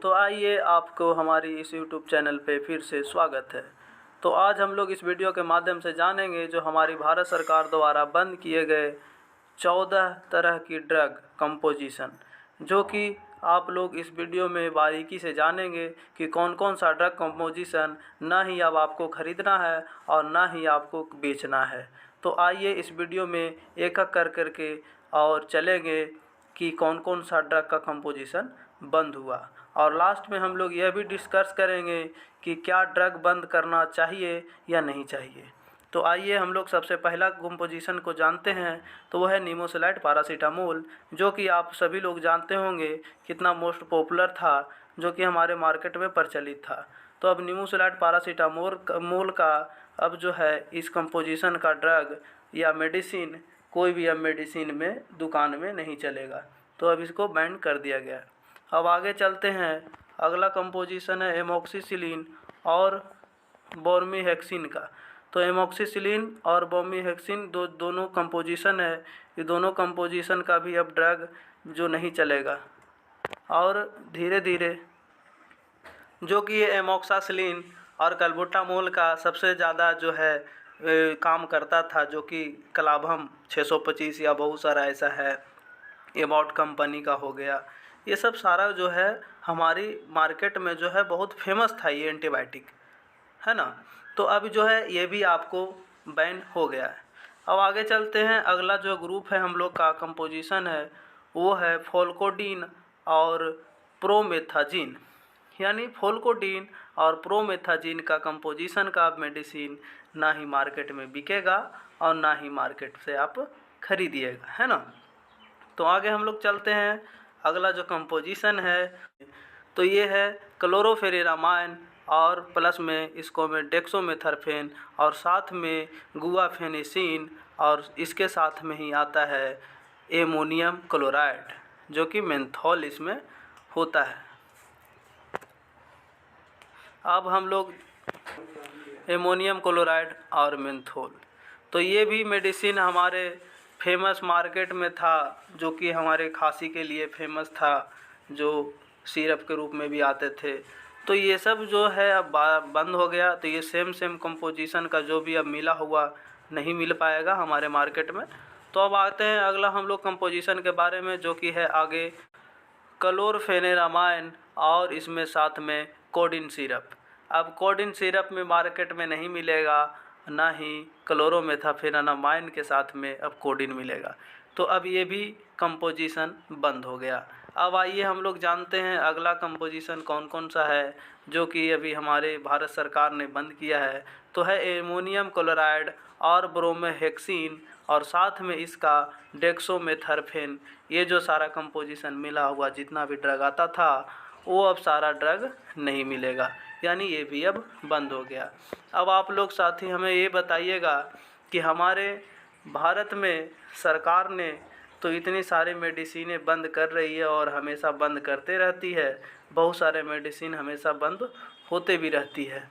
तो आइए आपको हमारी इस यूट्यूब चैनल पे फिर से स्वागत है। तो आज हम लोग इस वीडियो के माध्यम से जानेंगे जो हमारी भारत सरकार द्वारा बंद किए गए 14 तरह की ड्रग कंपोजिशन, जो कि आप लोग इस वीडियो में बारीकी से जानेंगे कि कौन कौन सा ड्रग कंपोजिशन ना ही अब आपको ख़रीदना है और ना ही आपको बेचना है। तो आइए इस वीडियो में एक एक कर करके और चलेंगे कि कौन कौन सा ड्रग का कंपोजिशन बंद हुआ, और लास्ट में हम लोग यह भी डिस्कस करेंगे कि क्या ड्रग बंद करना चाहिए या नहीं चाहिए। तो आइए हम लोग सबसे पहला कंपोजिशन को जानते हैं। तो वह है निमोसिलाइड पैरासीटामोल, जो कि आप सभी लोग जानते होंगे कितना मोस्ट पॉपुलर था, जो कि हमारे मार्केट में प्रचलित था। तो अब निमोसिलाइड पैरासीटामोल का अब जो है इस कंपोजिशन का ड्रग या मेडिसिन कोई भी अब मेडिसिन में दुकान में नहीं चलेगा, तो अब इसको बैन कर दिया गया। अब आगे चलते हैं। अगला कंपोजिशन है एमोक्सिसिलिन और ब्रोमीहेक्सिन का। तो एमोक्सिसिलिन और ब्रोमीहेक्सिन दोनों कंपोजिशन है। ये दोनों कंपोजिशन का भी अब ड्रग जो नहीं चलेगा, और धीरे धीरे जो कि ये एमोक्सासिलिन और क्लबुटामोल का सबसे ज़्यादा जो है काम करता था, जो कि क्लाभम 625 या बहुत सारा ऐसा है, एबॉट कंपनी का हो गया। ये सब सारा जो है हमारी मार्केट में जो है बहुत फेमस था ये एंटीबायोटिक, है ना। तो अब जो है ये भी आपको बैन हो गया है। अब आगे चलते हैं। अगला जो ग्रुप है हम लोग का कंपोजिशन है वो है फोल्कोडीन और प्रोमेथाजिन, यानी फोल्कोडीन और प्रोमेथाजिन का कंपोजिशन का मेडिसिन ना ही मार्केट में बिकेगा और ना ही मार्केट से आप खरीदिएगा, है ना। तो आगे हम लोग चलते हैं। अगला जो कंपोजिशन है तो ये है क्लोरोफेरेनामाइन और प्लस में इसको में डेक्सोमेथर्फेन और साथ में गुआफेनिसिन, और इसके साथ में ही आता है एमोनियम क्लोराइड, जो कि मेंथॉल इसमें होता है। अब हम लोग एमोनियम क्लोराइड और मेंथोल, तो ये भी मेडिसिन हमारे फेमस मार्केट में था, जो कि हमारे खांसी के लिए फेमस था, जो सिरप के रूप में भी आते थे। तो ये सब जो है अब बंद हो गया। तो ये सेम कंपोजिशन का जो भी अब मिला हुआ नहीं मिल पाएगा हमारे मार्केट में। तो अब आते हैं अगला हम लोग कंपोजिशन के बारे में, जो कि है आगे क्लोरफेनेरामाइन और इसमें साथ में कोडिन सिरप। अब कोडिन सिरप में मार्केट में नहीं मिलेगा, ना ही क्लोरोमेथाफेनामाइन के साथ में अब कोडिन मिलेगा। तो अब ये भी कंपोजिशन बंद हो गया। अब आइए हम लोग जानते हैं अगला कंपोजिशन कौन कौन सा है, जो कि अभी हमारे भारत सरकार ने बंद किया है। तो है एमोनियम क्लोराइड और ब्रोमीहेक्सिन और साथ में इसका डेक्सोमेथर्फेन। ये जो सारा कंपोजिशन मिला हुआ जितना भी ड्रग आता था वो अब सारा ड्रग नहीं मिलेगा, यानी ये भी अब बंद हो गया। अब आप लोग साथी हमें ये बताइएगा कि हमारे भारत में सरकार ने तो इतनी सारी मेडिसिनें बंद कर रही है और हमेशा बंद करते रहती है, बहुत सारे मेडिसिन हमेशा बंद होते भी रहती है।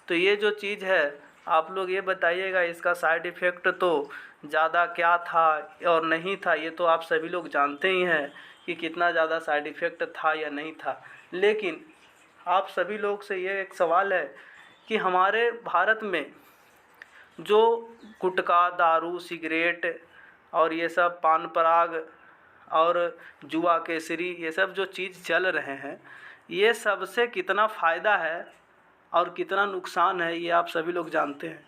तो ये जो चीज़ है आप लोग ये बताइएगा, इसका साइड इफ़ेक्ट तो ज़्यादा क्या था और नहीं था, ये तो आप सभी लोग जानते ही हैं कि कितना ज़्यादा साइड इफ़ेक्ट था या नहीं था। लेकिन आप सभी लोग से ये एक सवाल है कि हमारे भारत में जो गुटखा, दारू, सिगरेट और ये सब पान पराग और जुआ केसरी, ये सब जो चीज़ चल रहे हैं, ये सबसे कितना फ़ायदा है और कितना नुकसान है ये आप सभी लोग जानते हैं।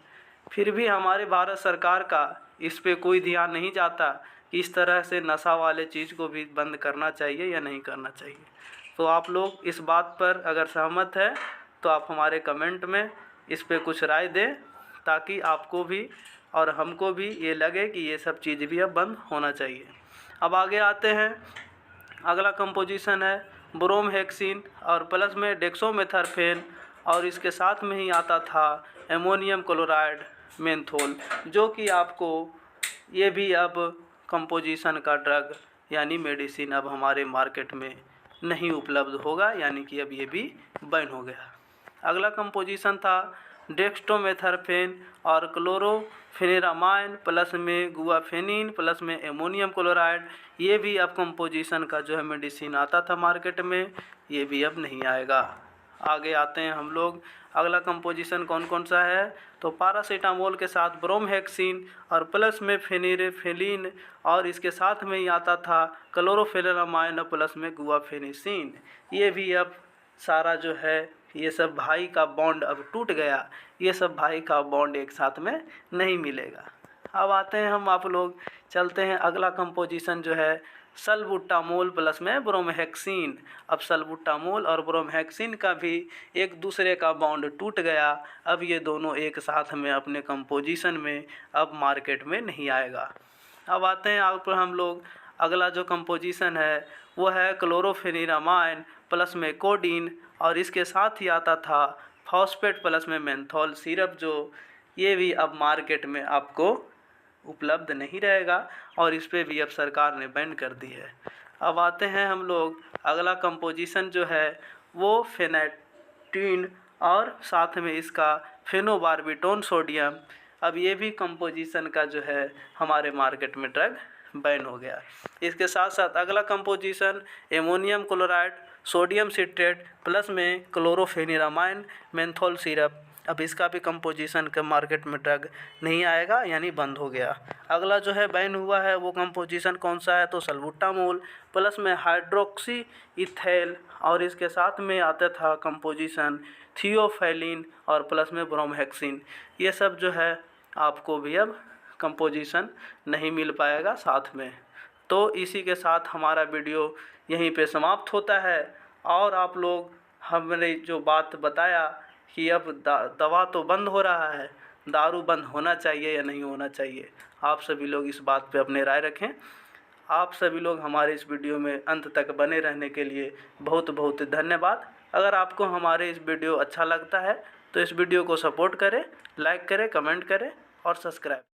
फिर भी हमारे भारत सरकार का इस पे कोई ध्यान नहीं जाता कि इस तरह से नशा वाले चीज़ को भी बंद करना चाहिए या नहीं करना चाहिए। तो आप लोग इस बात पर अगर सहमत है तो आप हमारे कमेंट में इस पे कुछ राय दें, ताकि आपको भी और हमको भी ये लगे कि ये सब चीज़ भी अब बंद होना चाहिए। अब आगे आते हैं। अगला कंपोजिशन है ब्रोमहेक्सिन और प्लस में डेक्सोमेथर्फेन और इसके साथ में ही आता था एमोनियम क्लोराइड मेंथोल, जो कि आपको ये भी अब कंपोजिशन का ड्रग यानी मेडिसिन अब हमारे मार्केट में नहीं उपलब्ध होगा, यानी कि अब ये भी बैन हो गया। अगला कंपोजिशन था डेक्सट्रोमेथर्फेन और क्लोरोफेनेरामाइन प्लस में गुआफेनिन प्लस में एमोनियम क्लोराइड। ये भी अब कंपोजिशन का जो है मेडिसिन आता था मार्केट में, ये भी अब नहीं आएगा। आगे आते हैं हम लोग, अगला कंपोजिशन कौन कौन सा है, तो पैरासीटामोल के साथ ब्रोमहेक्सिन और प्लस में फेनिरेफेलिन, और इसके साथ में ही आता था क्लोरोफेनिरामाइन और प्लस में गुआफेनिसिन। ये भी अब सारा जो है ये सब भाई का बॉन्ड अब टूट गया, ये सब भाई का बॉन्ड एक साथ में नहीं मिलेगा। अब आते हैं हम, आप लोग चलते हैं, अगला कंपोजिशन जो है सल्बुटामोल प्लस में ब्रोमहेक्सिन। अब सल्बुटामोल और ब्रोमहेक्सिन का भी एक दूसरे का बॉन्ड टूट गया, अब ये दोनों एक साथ में अपने कंपोजिशन में अब मार्केट में नहीं आएगा। अब आते हैं आप हम लोग, अगला जो कंपोजिशन है वो है क्लोरोफेनिरामाइन प्लस में कोडीन, और इसके साथ ही आता था फॉस्फेट प्लस में मेंथोल सिरप, जो ये भी अब मार्केट में आपको उपलब्ध नहीं रहेगा और इस पे भी अब सरकार ने बैन कर दी है। अब आते हैं हम लोग, अगला कंपोजिशन जो है वो फेनेटीन और साथ में इसका फेनोबार्बिटोन सोडियम। अब ये भी कंपोजिशन का जो है हमारे मार्केट में ड्रग बैन हो गया। इसके साथ साथ अगला composition ammonium chloride sodium citrate plus में क्लोरोफेनिरामाइन मेंथोल सिरप। अब इसका भी कंपोजिशन के मार्केट में ड्रग नहीं आएगा, यानी बंद हो गया। अगला जो है बैन हुआ है वो कंपोजिशन कौन सा है, तो सल्बुटामोल प्लस में हाइड्रोक्सी इथेल, और इसके साथ में आता था कंपोजिशन थियोफैलिन और प्लस में ब्रोमहेक्सिन। ये सब जो है आपको भी अब कंपोजिशन नहीं मिल पाएगा साथ में। तो इसी के साथ हमारा वीडियो यहीं पे समाप्त होता है। और आप लोग, हमने जो बात बताया कि अब दवा तो बंद हो रहा है, दारू बंद होना चाहिए या नहीं होना चाहिए, आप सभी लोग इस बात पे अपने राय रखें। आप सभी लोग हमारे इस वीडियो में अंत तक बने रहने के लिए बहुत बहुत धन्यवाद। अगर आपको हमारे इस वीडियो अच्छा लगता है तो इस वीडियो को सपोर्ट करें, लाइक करें, कमेंट करें और सब्सक्राइब।